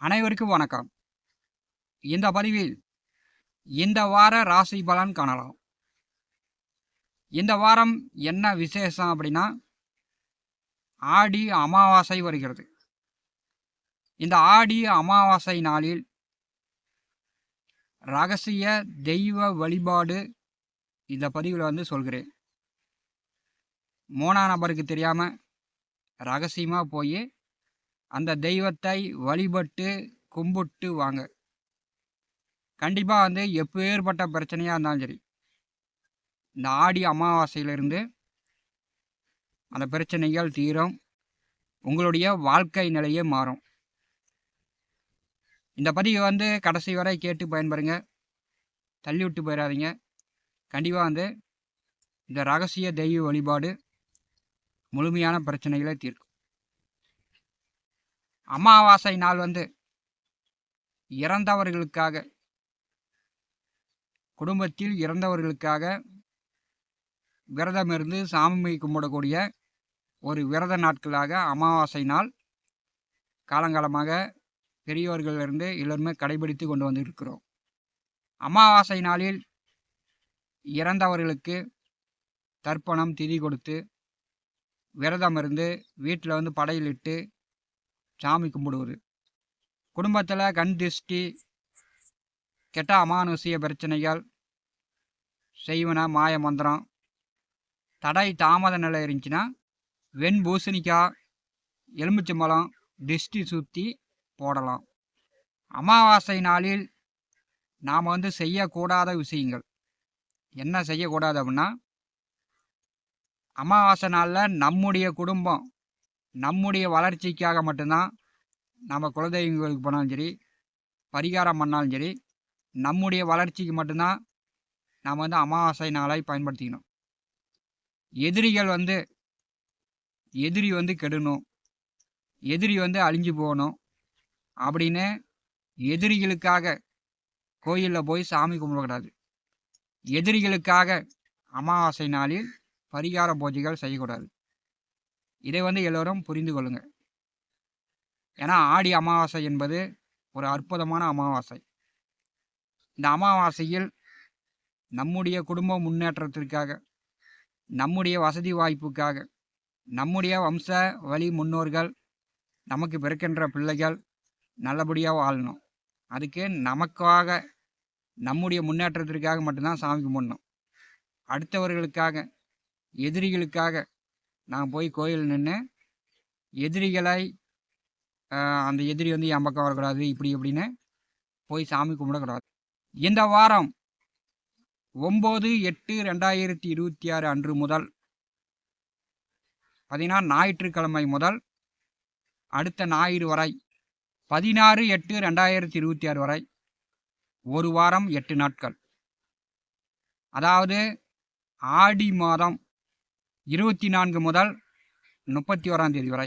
அனைவருக்கும் வணக்கம். இந்த பதிவில் இந்த வார ராசி பலன் காணலாம். இந்த வாரம் என்ன விசேஷம் அப்படின்னா, ஆடி அமாவாசை வருகிறது. இந்த ஆடி அமாவாசை நாளில் ரகசிய தெய்வ வழிபாடு இந்த பதிவில் சொல்கிறேன். மூணா நபருக்கு தெரியாம ரகசியமா போய் அந்த தெய்வத்தை வழிபட்டு கும்பிட்டு வாங்க. கண்டிப்பா எப்பேற்பட்ட பிரச்சனையா இருந்தாலும் சரி, இந்த ஆடி அமாவாசையிலிருந்து அந்த பிரச்சனைகள் தீரும். உங்களுடைய வாழ்க்கை நிலையே மாறும். இந்த பதிவை கடைசி வரை கேட்டு பயன்பெறுங்க. தள்ளி விட்டு போயிடாதீங்க. கண்டிப்பாக இந்த ரகசிய தெய்வ வழிபாடு முழுமையான பிரச்சனைகளை தீர்க்கும். அமாவாசை நாள் இறந்தவர்களுக்காக, குடும்பத்தில் இறந்தவர்களுக்காக விரதம் இருந்து சாமி கும்பிடக்கூடிய ஒரு விரத நாட்களாக அமாவாசை நாள் காலங்காலமாக பெரியவர்களிலிருந்து எல்லோருமே கடைபிடித்து கொண்டு வந்திருக்கிறோம். அமாவாசை நாளில் இறந்தவர்களுக்கு தர்ப்பணம் திதி கொடுத்து விரதம் இருந்து வீட்டில் படையிலிட்டு சாமி கும்பிடுவது, குடும்பத்தில் கண் திருஷ்டி, கெட்ட அமானுஷிய பிரச்சனைகள், செய்வன மாய மந்திரம், தடை தாமத நிலை இருந்துச்சுன்னா வெண்பூசணிக்காய், எலுமிச்சம்பழம் திருஷ்டி சுற்றி போடலாம். அமாவாசை நாளில் நாம் செய்யக்கூடாத விஷயங்கள் என்ன செய்யக்கூடாது அப்படின்னா, அமாவாசை நாளில் நம்முடைய குடும்பம், நம்முடைய வளர்ச்சிக்காக மட்டும்தான் நம்ம குலதெய்வங்களுக்கு போனாலும் சரி, பரிகாரம் பண்ணாலும் சரி, நம்முடைய வளர்ச்சிக்கு மட்டும்தான் நாம் அமாவாசை நாளை பயன்படுத்திக்கணும். எதிரிகள் எதிரி கெடணும், எதிரி அழிஞ்சு போகணும் அப்படின்னு எதிரிகளுக்காக கோயிலில் போய் சாமி கும்பிடக்கூடாது. எதிரிகளுக்காக அமாவாசை நாளில் பரிகார பூஜைகள் செய்யக்கூடாது. இதை எல்லோரும் புரிந்து கொள்ளுங்க. ஏன்னா ஆடி அமாவாசை என்பது ஒரு அற்புதமான அமாவாசை. இந்த அமாவாசையில் நம்முடைய குடும்ப முன்னேற்றத்திற்காக, நம்முடைய வசதி வாய்ப்புக்காக, நம்முடைய வம்ச வழி முன்னோர்கள், நமக்கு பிறக்கின்ற பிள்ளைகள் நல்லபடியாக வாழணும். அதுக்கு நமக்காக, நம்முடைய முன்னேற்றத்திற்காக மட்டும்தான் சாமி கும்பிடணும். அடுத்தவர்களுக்காக, எதிரிகளுக்காக நான் போய் கோயில் நின்று எதிரிகளை அந்த எதிரி என் பக்கம் வரக்கூடாது இப்படி இப்படின்னு போய் சாமி கும்பிடக்கூடாது. இந்த வாரம் 9/8/2026 அன்று முதல் ஞாயிற்றுக்கிழமை முதல் அடுத்த ஞாயிறு வரை 16/8/2026 வரை ஒரு வாரம் 8 நாட்கள், அதாவது ஆடி மாதம் 24 முதல் 31ஆம் தேதி வரை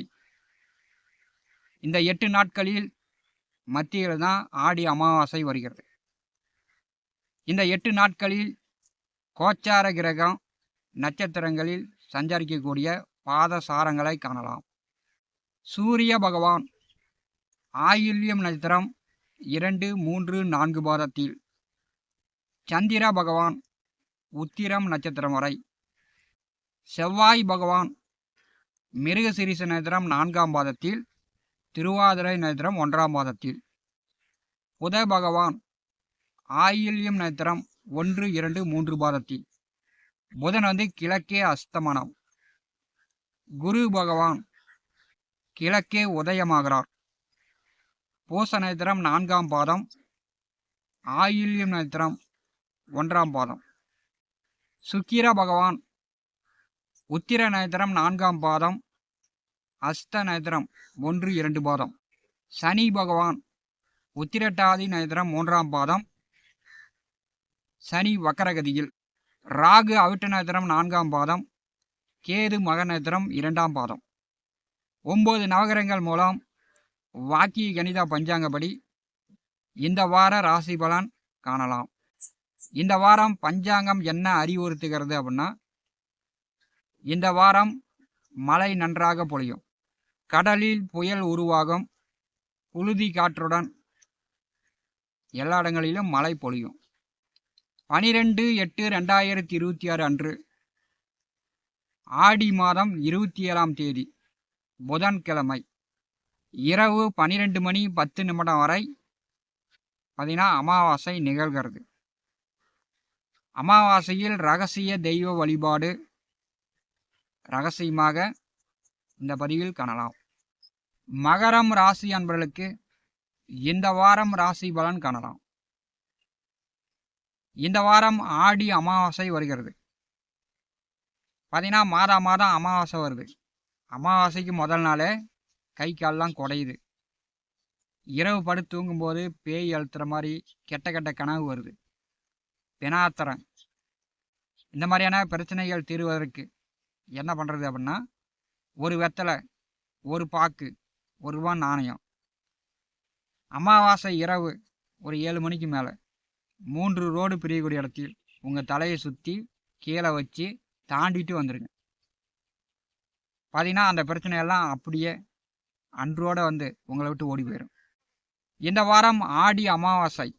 இந்த 8 நாட்களில் மத்தியில் தான் ஆடி அமாவாசை வருகிறது. இந்த 8 நாட்களில் கோச்சார கிரகம் நட்சத்திரங்களில் சஞ்சரிக்கக்கூடிய பாதசாரங்களை காணலாம். சூரிய பகவான் ஆயில்யம் நட்சத்திரம் 2, 3, 4 பாதத்தில், சந்திர பகவான் உத்திரம் நட்சத்திரம் வரை, செவ்வாய் பகவான் மிருகசீரிஷ நட்சத்திரம் 4ஆம் பாதத்தில், திருவாதிரை நட்சத்திரம் 1ஆம் பாதத்தில், புத பகவான் ஆயில்யம் நட்சத்திரம் 1, 2, 3 பாதத்தில், புதன் கிழக்கே அஸ்தமனம், குரு பகவான் கிழக்கே உதயமாகிறார், பூச நட்சத்திரம் 4ஆம் பாதம், ஆயில்யம் நட்சத்திரம் 1ஆம் பாதம், சுக்கிர பகவான் உத்திர நட்சத்திரம் 4ஆம் பாதம், அஸ்த நட்சத்திரம் 1, 2 பாதம், சனி பகவான் உத்திரட்டாதி நட்சத்திரம் 3ஆம் பாதம், சனி வக்கரகதியில், ராகு அவிட்ட நட்சத்திரம் 4ஆம் பாதம், கேது மக நட்சத்திரம் 2ஆம் பாதம். 9 நவகிரகங்கள் மூலம் வாக்கிய கணித பஞ்சாங்கப்படி இந்த வார ராசி பலன் காணலாம். இந்த வாரம் பஞ்சாங்கம் என்ன அறிவுறுத்துகிறது அப்படின்னா, இந்த வாரம் மழை நன்றாக பொழியும், கடலில் புயல் உருவாகும், புழுதி காற்றுடன் எல்லா இடங்களிலும் மழை பொழியும். 12/8/2026 அன்று ஆடி மாதம் 27ஆம் தேதி புதன்கிழமை இரவு 12:10 வரை பார்த்தீங்கன்னா அமாவாசை நிகழ்கிறது. அமாவாசையில் ரகசிய தெய்வ வழிபாடு ரகசியமாக இந்த பதிவில் காணலாம். மகரம் ராசி அன்பர்களுக்கு இந்த வாரம் ராசி பலன் காணலாம். இந்த வாரம் ஆடி அமாவாசை வருகிறது. பார்த்தீங்கன்னா மாதம் அமாவாசை வருது. அமாவாசைக்கு முதல் நாளே கை கால்லாம் குடையுது. இரவு படுத்து தூங்கும்போது பேய் அழுத்துற மாதிரி கெட்ட கெட்ட கனவு வருது. பெனாத்திரம் இந்த மாதிரியான பிரச்சனைகள் தீர்வதற்கு என்ன பண்ணுறது அப்படின்னா, ஒரு வெத்தலை, ஒரு பாக்கு, ₹1 நாணயம், அமாவாசை இரவு ஒரு 7 மணிக்கு மேலே 3 ரோடு பிரியக்கூடிய இடத்தில் உங்கள் தலையை சுற்றி கீழே வச்சு தாண்டிட்டு வந்துடுங்க. பார்த்தீங்கன்னா அந்த பிரச்சனையெல்லாம் அப்படியே அன்றோடு வந்து உங்களை விட்டு ஓடி போயிடும். இந்த வாரம் ஆடி அமாவாசை.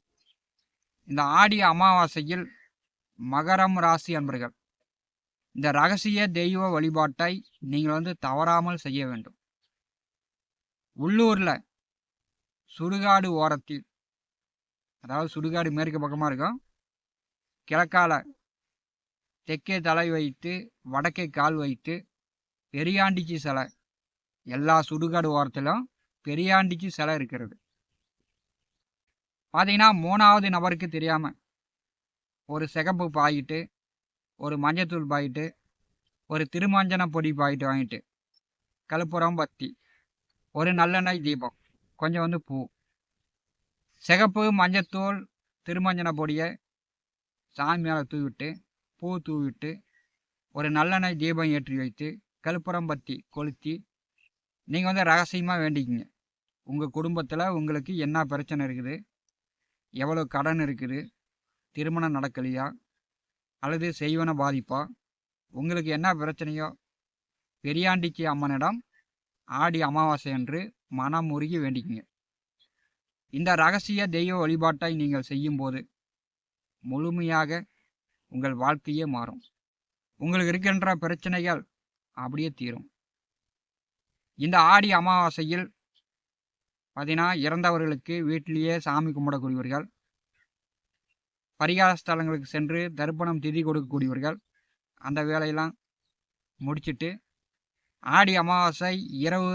இந்த ஆடி அமாவாசையில் மகரம் ராசி அன்பர்கள் இந்த ரகசிய தெய்வ வழிபாட்டை நீங்கள் தவறாமல் செய்ய வேண்டும். உள்ளூரில் சுடுகாடு ஓரத்தில், அதாவது சுடுகாடு மேற்கு பக்கமாக இருக்கும், கிழக்கால தெற்கே தலை வைத்து வடக்கே கால் வைத்து பெரியாண்டிச்சி சிலை, எல்லா சுடுகாடு ஓரத்திலும் பெரியாண்டிச்சி சிலை இருக்கிறது. பார்த்தீங்கன்னா 3வது நபருக்கு தெரியாமல் ஒரு சிகப்பு பாயிட்டு, ஒரு மஞ்சத்தூள் பாயிட்டு, ஒரு திருமஞ்சன பொடி பாயிட்டு வாங்கிட்டு, கற்பூரம், பத்தி, ஒரு நல்லெண்ணெய் தீபம், கொஞ்சம் பூ, சிகப்பு மஞ்சத்தூள் திருமஞ்சன பொடியை சாமி மேலே தூவிட்டு, பூ தூவிட்டு, ஒரு நல்லெண்ணெய் தீபம் ஏற்றி வைத்து கற்பூரம் பத்தி கொளுத்தி நீங்கள் ரகசியமாக வேண்டிக்கிங்க. உங்கள் குடும்பத்தில் உங்களுக்கு என்ன பிரச்சனை இருக்குது, எவ்வளோ கடன் இருக்குது, திருமணம் நடக்கலையா அல்லது செய்வன பாதிப்பா, உங்களுக்கு என்ன பிரச்சனையோ பெரியாண்டிச்சி அம்மனிடம் ஆடி அமாவாசை அன்று மனம் உருகி வேண்டிக்குங்க. இந்த ரகசிய தெய்வ வழிபாட்டை நீங்கள் செய்யும்போது முழுமையாக உங்கள் வாழ்க்கையே மாறும். உங்களுக்கு இருக்கின்ற பிரச்சனைகள் அப்படியே தீரும். இந்த ஆடி அமாவாசையில் பார்த்தீங்கன்னா இறந்தவர்களுக்கு வீட்டிலேயே சாமி கும்பிடக்கூடியவர்கள், பரிகார ஸ்தலங்களுக்கு சென்று தர்ப்பணம் திதி கொடுக்கக்கூடியவர்கள் அந்த வேலையெல்லாம் முடிச்சுட்டு ஆடி அமாவாசை இரவு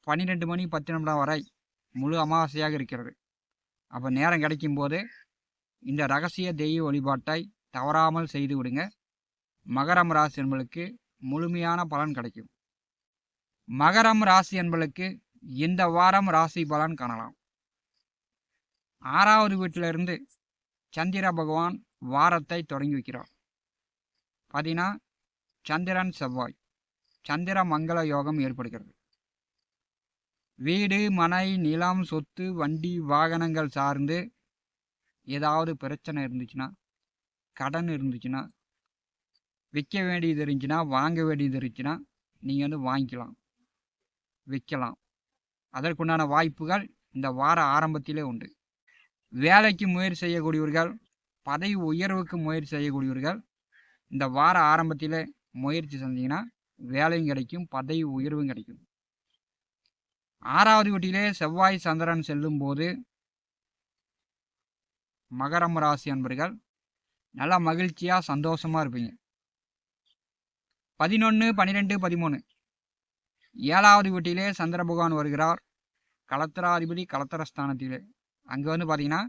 12:10 வரை முழு அமாவாசையாக இருக்கிறது. அப்போ நேரம் கிடைக்கும்போது இந்த ரகசிய தெய்வ வழிபாட்டை தவறாமல் செய்து விடுங்க. மகரம் ராசி என்பளுக்கு முழுமையான பலன் கிடைக்கும். மகரம் ராசி என்பளுக்கு இந்த வாரம் ராசி பலன் காணலாம். 6வது வீட்டிலிருந்து சந்திர பகவான் வாரத்தை தொடங்கி வைக்கிறார். பார்த்தீங்கன்னா சந்திரன் செவ்வாய் சந்திர மங்கள யோகம் ஏற்படுகிறது. வீடு, மனை, நிலம், சொத்து, வண்டி, வாகனங்கள் சார்ந்து ஏதாவது பிரச்சனை இருந்துச்சுன்னா, கடன் இருந்துச்சுன்னா, விற்க வேண்டியது இருந்துச்சுன்னா, வாங்க வேண்டியது இருந்துச்சுன்னா நீங்கள் வாங்கிக்கலாம், விற்கலாம். அதற்குண்டான வாய்ப்புகள் இந்த வார ஆரம்பத்திலே உண்டு. வேலைக்கு முயற்சி செய்யக்கூடியவர்கள், பதவி உயர்வுக்கு முயற்சி செய்யக்கூடியவர்கள் இந்த வார ஆரம்பத்தில் முயற்சி செஞ்சீங்கன்னா வேலையும் கிடைக்கும், பதவி உயர்வும் கிடைக்கும். 6வது வீட்டிலே செவ்வாய் சந்திரன் செல்லும் போது மகரம் ராசி அன்பர்கள் நல்லா மகிழ்ச்சியாக சந்தோஷமாக இருப்பீங்க. 11, 12, 13 7வது வீட்டிலே சந்திர பகவான் வருகிறார். கலத்திராதிபதி கலத்திரஸ்தானத்திலே அங்கே பார்த்தீங்கன்னா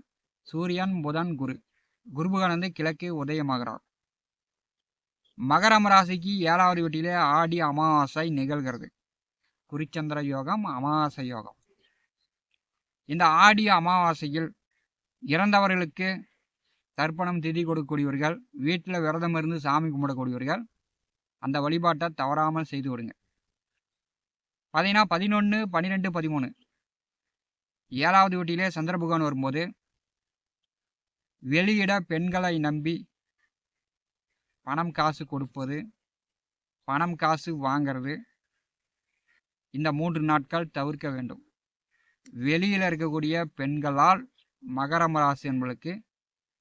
சூரியன், புதன், குரு பகவான் கிழக்கே உதயமாகிறார். மகரம் ராசிக்கு 7வது வீட்டிலே ஆடி அமாவாசை நிகழ்கிறது. குறிச்சந்திர யோகம், அமாவாசை யோகம். இந்த ஆடி அமாவாசையில் இறந்தவர்களுக்கு தர்ப்பணம் திதி கொடுக்கக்கூடியவர்கள், வீட்டில் விரதம் இருந்து சாமி கும்பிடக்கூடியவர்கள் அந்த வழிபாட்டை தவறாமல் செய்து விடுங்க. பார்த்தீங்கன்னா 11, 12, 13 7வது வீட்டிலே சந்திர பகவான் வரும்போது வெளியிட பெண்களை நம்பி பணம் காசு கொடுப்பது, பணம் காசு வாங்கிறது இந்த 3 நாட்கள் தவிர்க்க வேண்டும். வெளியில் இருக்கக்கூடிய பெண்களால் மகரம் ராசி என்பளுக்கு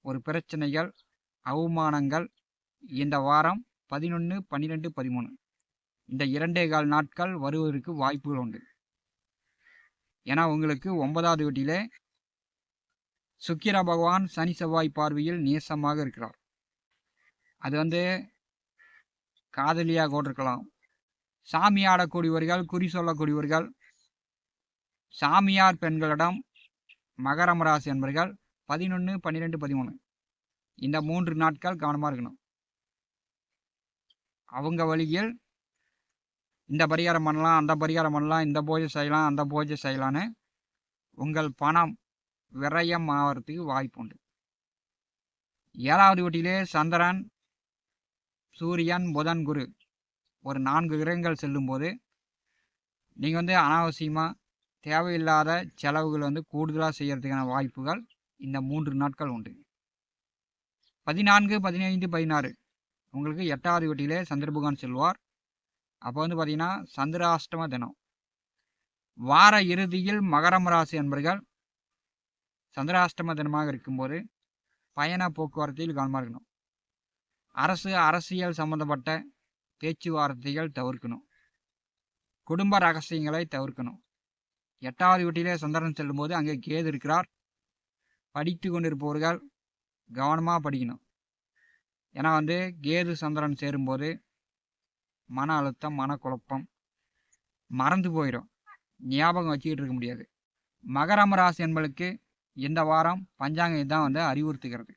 ஒரு பிரச்சனைகள், அவமானங்கள் இந்த வாரம் 11, 12, 13 இந்த 2.25 நாட்கள் வருவதற்கு வாய்ப்புகள் உண்டு. ஏன்னா உங்களுக்கு 9வது வீட்டிலே சுக்கிர பகவான் சனி செவ்வாய் பார்வையில் நேசமாக இருக்கிறார். அது காதலியாக கூட இருக்கலாம், சாமி ஆடக்கூடியவர்கள், குறி சொல்லக்கூடியவர்கள், சாமியார் பெண்களிடம் மகரம் ராசி என்பவர்கள் 11, 12, 13 இந்த 3 நாட்கள் கவனமாக இருக்கணும். அவங்க வழியில் இந்த பரிகாரம் பண்ணலாம், அந்த பரிகாரம் பண்ணலாம், இந்த பூஜை செய்யலாம், அந்த பூஜை செய்யலான்னு உங்கள் பணம் விரயம் ஆகிறதுக்கு வாய்ப்பு உண்டு. 7வது வீட்டிலே சந்திரன், சூரியன், புதன், குரு ஒரு 4 கிரகங்கள் செல்லும்போது நீங்கள் அனாவசியமாக தேவையில்லாத செலவுகள் கூடுதலாக செய்கிறதுக்கான வாய்ப்புகள் இந்த 3 நாட்கள் உண்டு. 14, 15, 16 உங்களுக்கு 8வது வீட்டிலே சந்திர பகவான் செல்வார். அப்போ பார்த்தீங்கன்னா சந்திராஷ்டம தினம். வார இறுதியில் மகரம் ராசி என்பர்கள் சந்திராஷ்டம தினமாக இருக்கும்போது பயண போக்குவரத்தில் கவனமாக இருக்கணும். அரசியல் சம்பந்தப்பட்ட பேச்சுவார்த்தைகள் தவிர்க்கணும். குடும்ப ரகசியங்களை தவிர்க்கணும். 8வது வீட்டிலே சந்திரன் செல்லும்போது அங்கே கேது இருக்கிறார். படித்து கொண்டிருப்பவர்கள் கவனமாக படிக்கணும். ஏன்னா கேது சந்திரன் சேரும்போது மன அழுத்தம், மனக்குழப்பம், மறந்து போயிடும், ஞாபகம் வச்சுக்கிட்டு இருக்க முடியாது. மகரம் ராசி என்பளுக்கு இந்த வாரம் பஞ்சாங்கம் தான் அறிவுறுத்துகிறது.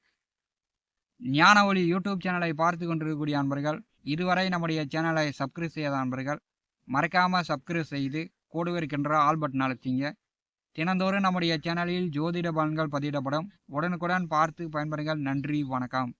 ஞான ஒளி யூடியூப் சேனலை பார்த்து கொண்டிருக்கக்கூடிய அன்பர்கள், இதுவரை நம்முடைய சேனலை சப்ஸ்கிரைப் செய்யாத அன்பர்கள் மறக்காமல் சப்ஸ்கிரைப் செய்து கூடவே இருக்கின்ற ஆல் பட்டன் அழுத்திங்க. தினந்தோறும் நம்முடைய சேனலில் ஜோதிட பலன்கள் பதிவிடப்படும். உடனுக்குடன் பார்த்து பயன்பெறுங்கள். நன்றி, வணக்கம்.